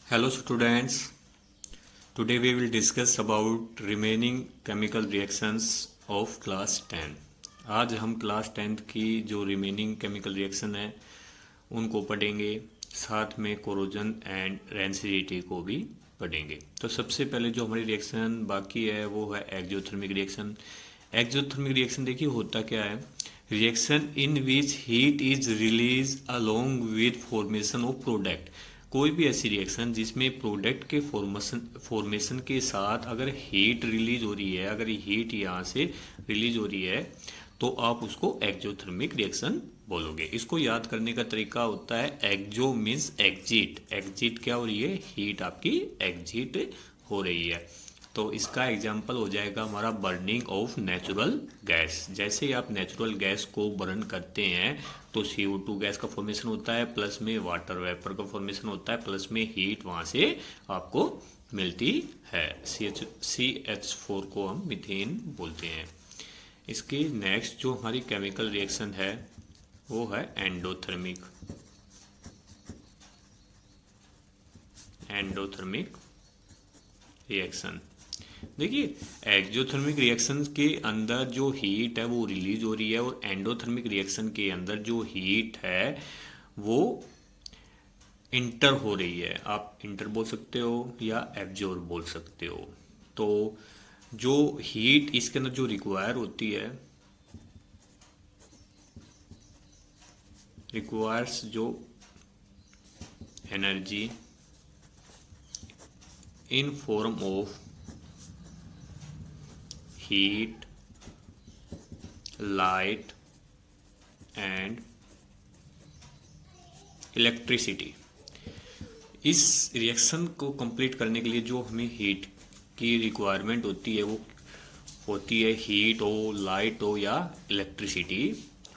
Hello students, today we will discuss about remaining chemical reactions of class 10. आज हम class 10th की जो remaining chemical reaction है उनको पढ़ेंगे, साथ में कोरोजन एंड रेंसिडिटी को भी पढ़ेंगे। तो सबसे पहले जो हमारी रिएक्शन बाकी है वो है एक्जोथर्मिक रिएक्शन। एक्जोथर्मिक रिएक्शन देखिए होता क्या है, reaction in which heat is release along with formation of product. कोई भी ऐसी रिएक्शन जिसमें प्रोडक्ट के फॉर्मेशन के साथ अगर हीट रिलीज हो रही है, अगर हीट यहाँ से रिलीज हो रही है तो आप उसको एक्जोथर्मिक रिएक्शन बोलोगे। इसको याद करने का तरीका होता है एक्जो मीन्स एग्जिट। एग्जिट क्या हो रही है, हीट आपकी एग्जिट हो रही है। तो इसका एग्जाम्पल हो जाएगा हमारा बर्निंग ऑफ नेचुरल गैस। जैसे ही आप नेचुरल गैस को बर्न करते हैं तो CO2 गैस का फॉर्मेशन होता है, प्लस में वाटर वेपर का फॉर्मेशन होता है, प्लस में हीट वहाँ से आपको मिलती है। CH4 को हम मीथेन बोलते हैं। इसकी नेक्स्ट जो हमारी केमिकल रिएक्शन है वो है एंडोथर्मिक। एंडोथर्मिक रिएक्शन देखिए, एक्जोथर्मिक रिएक्शन के अंदर जो हीट है वो रिलीज हो रही है और एंडोथर्मिक रिएक्शन के अंदर जो हीट है वो इंटर हो रही है। आप इंटर बोल सकते हो या एब्जॉर्ब बोल सकते हो। तो जो हीट इसके अंदर जो रिक्वायर होती है, रिक्वायर्स जो energy in form of heat, light and electricity. इस रिएक्शन को कंप्लीट करने के लिए जो हमें हीट की रिक्वायरमेंट होती है वो होती है हीट हो, लाइट हो या इलेक्ट्रिसिटी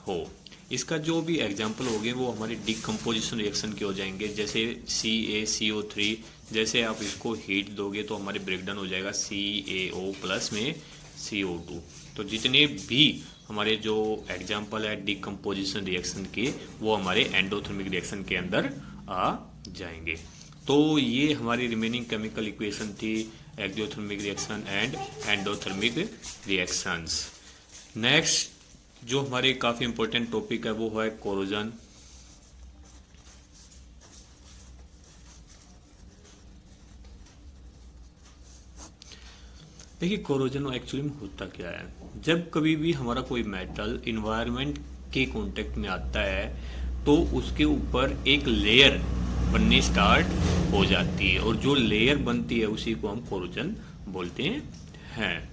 हो। इसका जो भी एग्जांपल होंगे वो हमारे डिकम्पोजिशन रिएक्शन के हो जाएंगे। जैसे CaCO3, जैसे आप इसको हीट दोगे तो हमारे ब्रेकडाउन हो जाएगा CaO प्लस में CO2। तो जितने भी हमारे जो एग्जांपल है डिकम्पोजिशन रिएक्शन के वो हमारे एंडोथर्मिक रिएक्शन के अंदर आ जाएंगे। तो ये हमारी रिमेनिंग केमिकल इक्वेशन थी, exothermic reaction and endothermic reactions. Next जो हमारे काफ़ी इंपॉर्टेंट टॉपिक है वो है कोरोजन। देखिए कोरोजन एक्चुअली में होता क्या है, जब कभी भी हमारा कोई मेटल इन्वायरमेंट के कांटेक्ट में आता है तो उसके ऊपर एक लेयर बननी स्टार्ट हो जाती है और जो लेयर बनती है उसी को हम कोरोजन बोलते हैं।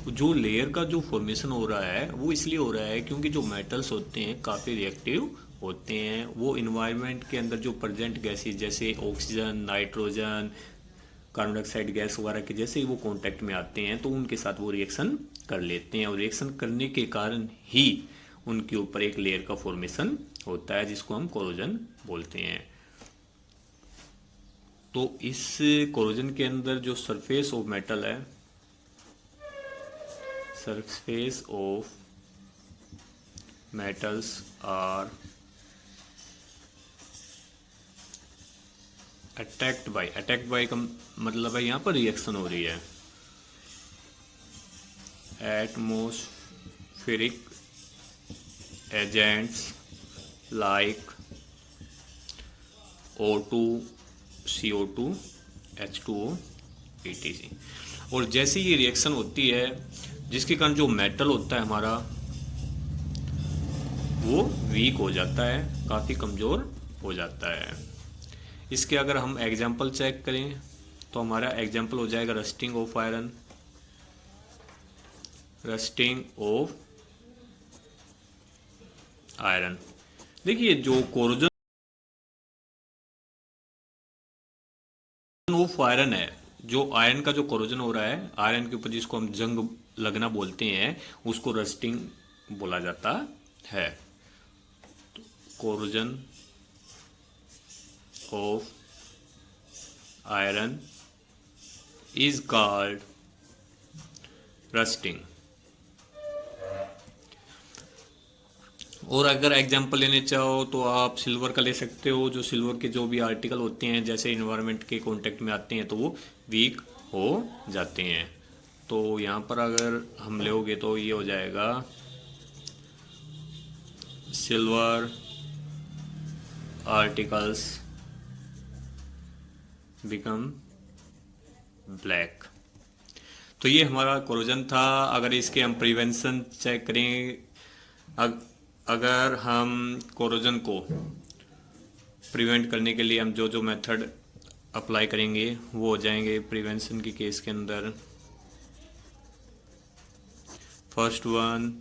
जो लेयर का जो फॉर्मेशन हो रहा है वो इसलिए हो रहा है क्योंकि जो मेटल्स होते हैं काफ़ी रिएक्टिव होते हैं। वो इन्वायरमेंट के अंदर जो प्रेजेंट गैसेज जैसे oxygen, nitrogen, carbon dioxide gas वगैरह के जैसे ही वो कांटेक्ट में आते हैं तो उनके साथ वो रिएक्शन कर लेते हैं और रिएक्शन करने के कारण ही उनके ऊपर एक लेयर का फॉर्मेशन होता है जिसको हम कोरोजन बोलते हैं। तो इस कोरोजन के अंदर जो सरफेस ऑफ मेटल है, surface of metals are attacked by का मतलब है यहाँ पर रिएक्शन हो रही है atmospheric agents like O2, CO2, H2O, etc। और जैसे ये रिएक्शन होती है जिसके कारण जो मेटल होता है हमारा वो वीक हो जाता है, काफ़ी कमज़ोर हो जाता है। इसके अगर हम एग्जांपल चेक करें तो हमारा एग्जांपल हो जाएगा rusting of iron. Rusting of iron देखिए जो कोरोजन ऑफ आयरन है, जो आयरन का जो कोरोजन हो रहा है आयरन के ऊपर जिसको हम जंग लगना बोलते हैं उसको रस्टिंग बोला जाता है। Corrosion of iron is called rusting. और अगर एग्जांपल लेने चाहो तो आप सिल्वर का ले सकते हो। जो सिल्वर के जो भी आर्टिकल होते हैं जैसे इन्वायरमेंट के कांटेक्ट में आते हैं तो वो वीक हो जाते हैं। तो यहाँ पर अगर हम लोगे तो ये हो जाएगा सिल्वर आर्टिकल्स बिकम ब्लैक। तो ये हमारा कोरोजन था। अगर इसके हम प्रिवेंशन चेक करें, अगर हम कोरोजन को प्रिवेंट करने के लिए हम जो जो मेथड अप्लाई करेंगे वो हो जाएंगे प्रिवेंशन के केस के अंदर। First one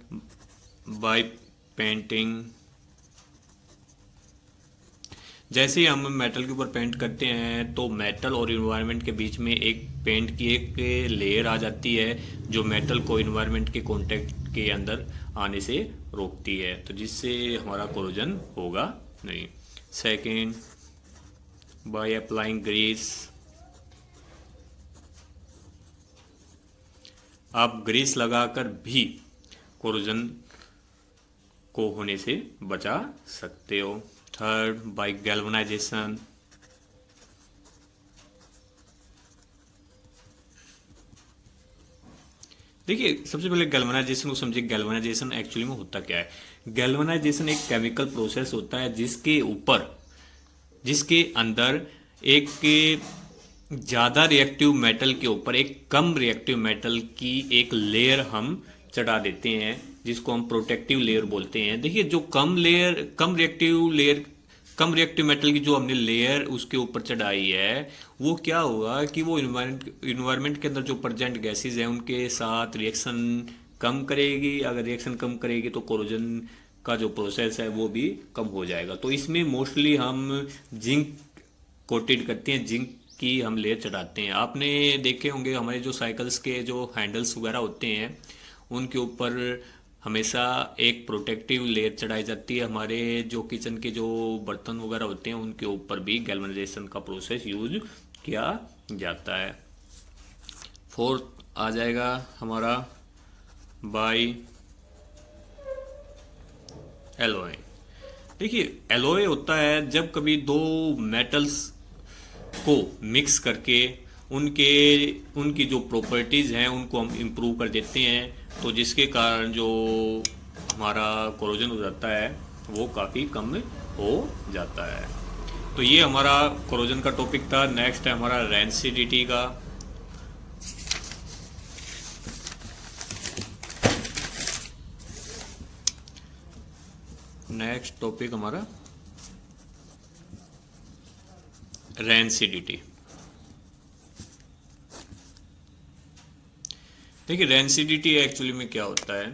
by painting. जैसे ही हम मेटल के ऊपर पेंट करते हैं तो मेटल और इन्वायरमेंट के बीच में एक पेंट की एक लेयर आ जाती है जो मेटल को इन्वायरमेंट के कांटेक्ट के अंदर आने से रोकती है, तो जिससे हमारा कोरोजन होगा नहीं। Second by applying grease. आप ग्रीस लगाकर भी कोरोजन को होने से बचा सकते हो। Third by galvanization. देखिए सबसे पहले गैल्वनाइजेशन को समझिए। गैल्वनाइजेशन एक्चुअली में होता क्या है। गैल्वनाइजेशन एक केमिकल प्रोसेस होता है जिसके अंदर एक ज़्यादा रिएक्टिव मेटल के ऊपर एक कम रिएक्टिव मेटल की एक लेयर हम चढ़ा देते हैं जिसको हम प्रोटेक्टिव लेयर बोलते हैं। देखिए जो कम रिएक्टिव मेटल की जो हमने लेयर उसके ऊपर चढ़ाई है वो क्या होगा कि वो इन्वायरमेंट के अंदर जो प्रेजेंट गैसेज हैं उनके साथ रिएक्शन कम करेगी। अगर रिएक्शन कम करेगी तो कोरोजन का जो प्रोसेस है वो भी कम हो जाएगा। तो इसमें मोस्टली हम जिंक कोटेड करते हैं, जिंक की हम लेयर चढ़ाते हैं। आपने देखे होंगे हमारे जो साइकिल्स के जो हैंडल्स वगैरह होते हैं उनके ऊपर हमेशा एक प्रोटेक्टिव लेयर चढ़ाई जाती है। हमारे जो किचन के जो बर्तन वगैरह होते हैं उनके ऊपर भी गैल्वनाइजेशन का प्रोसेस यूज किया जाता है। फोर्थ आ जाएगा हमारा बाय एलॉय। देखिए एलॉय होता है जब कभी दो मेटल्स को मिक्स करके उनकी जो प्रॉपर्टीज़ हैं उनको हम इम्प्रूव कर देते हैं, तो जिसके कारण जो हमारा कोरोजन हो जाता है वो काफ़ी कम हो जाता है। तो ये हमारा कोरोजन का टॉपिक था। नेक्स्ट है हमारा रेंसिडिटी का। नेक्स्ट टॉपिक हमारा रेंसिडिटी। देखिए रेंसिडिटी एक्चुअली में क्या होता है,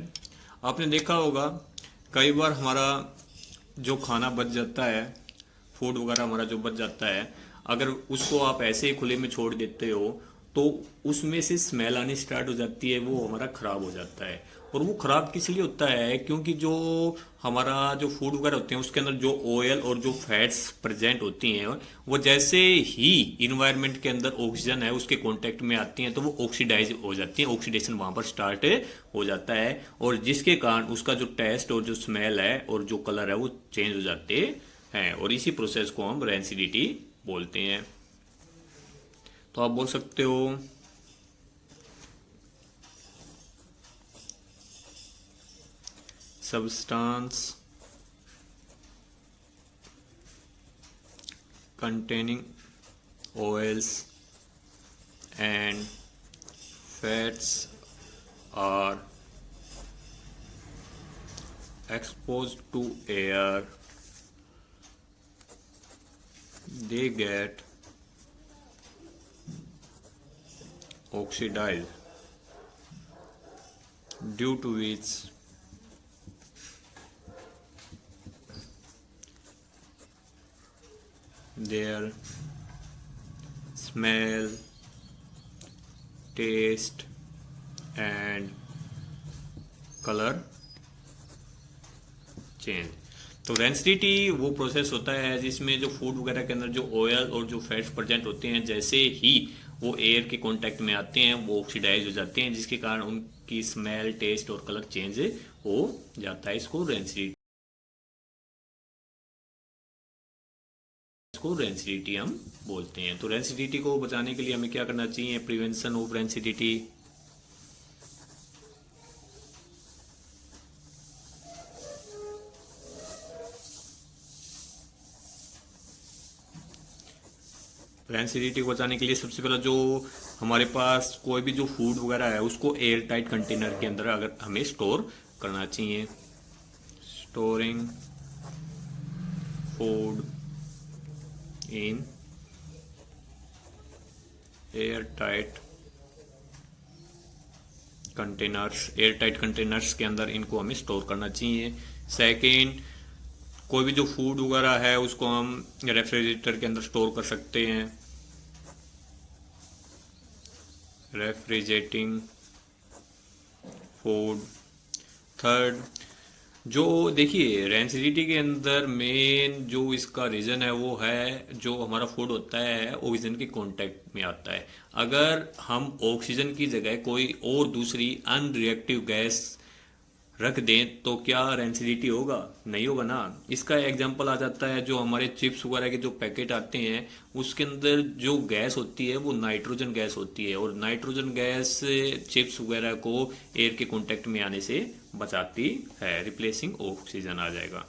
आपने देखा होगा कई बार हमारा जो खाना बच जाता है, फूड वगैरह हमारा जो बच जाता है, अगर उसको आप ऐसे ही खुले में छोड़ देते हो तो उसमें से स्मेल आनी स्टार्ट हो जाती है, वो हमारा ख़राब हो जाता है। और वो ख़राब किस लिए होता है, क्योंकि जो हमारा जो फूड वगैरह होते हैं उसके अंदर जो ऑयल और जो फैट्स प्रेजेंट होती हैं वो जैसे ही इन्वायरमेंट के अंदर ऑक्सीजन है उसके कांटेक्ट में आती हैं तो वो ऑक्सीडाइज हो जाती हैं, ऑक्सीडेशन वहाँ पर स्टार्ट हो जाता है और जिसके कारण उसका जो टेस्ट और जो स्मेल है और जो कलर है वो चेंज हो जाते हैं और इसी प्रोसेस को हम रेंसिडिटी बोलते हैं। तो आप बोल सकते हो substance containing oils and fats are exposed to air, they get oxidized, due to which their smell, taste and color change. तो रेंसिडिटी वो प्रोसेस होता है जिसमें जो फूड वगैरह के अंदर जो ऑयल और जो फैट्स प्रेजेंट होते हैं जैसे ही वो एयर के कांटेक्ट में आते हैं वो ऑक्सीडाइज हो जाते हैं, जिसके कारण उनकी स्मेल, टेस्ट और कलर चेंज हो जाता है। इसको रेंसिडिटी इसको रेंसिडिटी हम बोलते हैं। तो रेंसिडिटी को बचाने के लिए हमें क्या करना चाहिए? Prevention of rancidity. रेंसिडिटी को बचाने के लिए सबसे पहला जो हमारे पास कोई भी जो फूड वगैरह है उसको एयर टाइट कंटेनर के अंदर अगर हमें स्टोर करना चाहिए। Storing food in air tight containers के अंदर इनको हमें स्टोर करना चाहिए। सेकेंड, कोई भी जो फूड वगैरह है उसको हम रेफ्रिजरेटर के अंदर स्टोर कर सकते हैं। Refrigerating food. थर्ड, जो देखिए रेंसिडिटी के अंदर मेन जो इसका रीज़न है वो है जो हमारा फूड होता है ऑक्सीजन के कांटेक्ट में आता है। अगर हम ऑक्सीजन की जगह कोई और दूसरी अनरिएक्टिव गैस रख दें तो क्या रेंसिडिटी होगा? नहीं होगा ना। इसका एग्जांपल आ जाता है जो हमारे चिप्स वगैरह के जो पैकेट आते हैं उसके अंदर जो गैस होती है वो नाइट्रोजन गैस होती है, और नाइट्रोजन गैस चिप्स वगैरह को एयर के कांटेक्ट में आने से बचाती है, रिप्लेसिंग ऑक्सीजन आ जाएगा।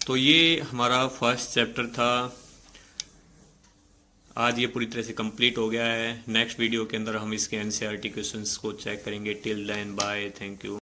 तो ये हमारा फर्स्ट चैप्टर था। आज ये पूरी तरह से कंप्लीट हो गया है। नेक्स्ट वीडियो के अंदर हम इसके एनसीईआरटी क्वेश्चंस को चेक करेंगे। Till then bye, thank you.